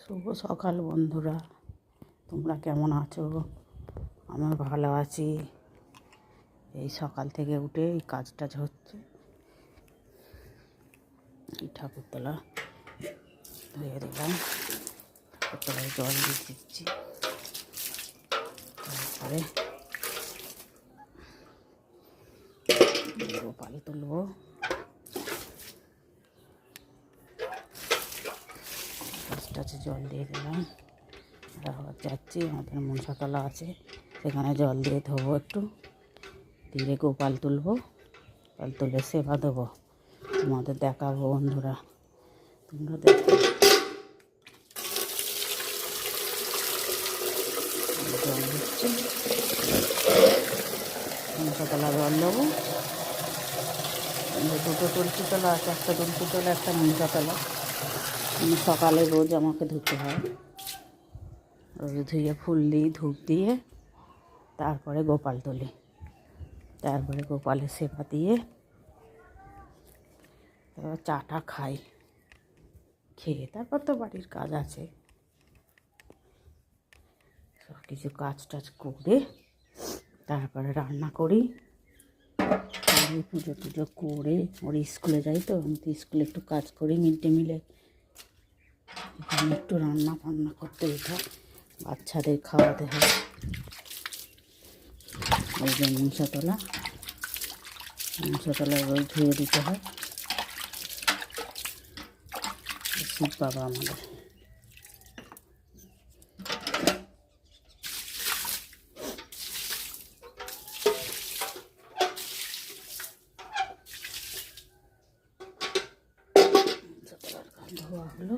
শুভ সকাল বন্ধুরা, তোমরা কেমন আছো? আমার ভালো আছি। এই সকাল থেকে উঠে এই কাজটা হচ্ছে। এই ঠাকুরতলা ধুয়ে দিলাম, ঠাকুরতলায় জল দিয়ে দিচ্ছি। তারপরে গোপাল তুলবো। গাছটাছে জল দিয়ে দিলাম। আবার যাচ্ছি, আমাদের মনসাতলা আছে, সেখানে জল দিয়ে ধোবো একটু, দিয়ে গোপাল তুলবো। গোপাল তুলে সেবা দেবো, তোমাদের দেখাবো বন্ধুরা, তোমরা দেখো। জল দিচ্ছি, মনসাতলা জল দেবো। দুটো তুলসী তলা আছে, একটা তুলসী তলা, একটা মনসাতলা। সকালে রোজ আমাকে ধুতে হয়, রোজ ধুয়ে ফুল দিই, ধূপ দিয়ে তারপরে গোপাল তুলি। তারপরে গোপালের সেবা দিয়ে তারপর চাটা খাই। খেয়ে তারপর তো বাড়ির কাজ আছে, সব কিছু কাজ টাজ করে তারপরে রান্না করি। পুজো টুজো করে ওর স্কুলে যাই, তো আমি তো স্কুলে একটু কাজ করি, মিড ডে মিলে এখানে একটু রান্না বান্না করতে দিতে হয়, বাচ্চাদের খাওয়াতে হয়। ওই যে মনসাতলায় রোজ ধুয়ে দিতে হয়। শিব বাবা আমাদের। ধোয়া হলো,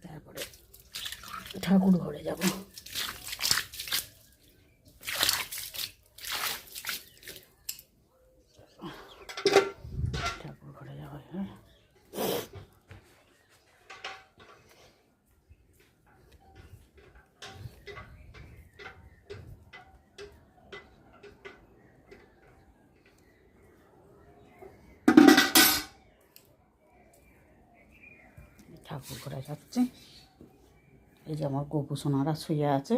তারপরে ঠাকুর ঘরে যাব। ঠাকুর ঘরে যাওয়া হ্যাঁ। ঠাকুর ঘরে যাচ্ছে। এই যে আমার গোপু সোনারা শুয়ে আছে,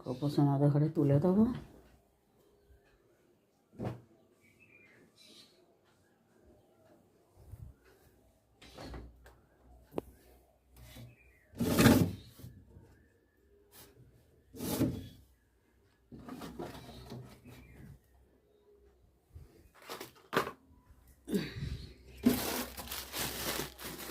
গোপু সোনাদের ঘরে তুলে দেবো।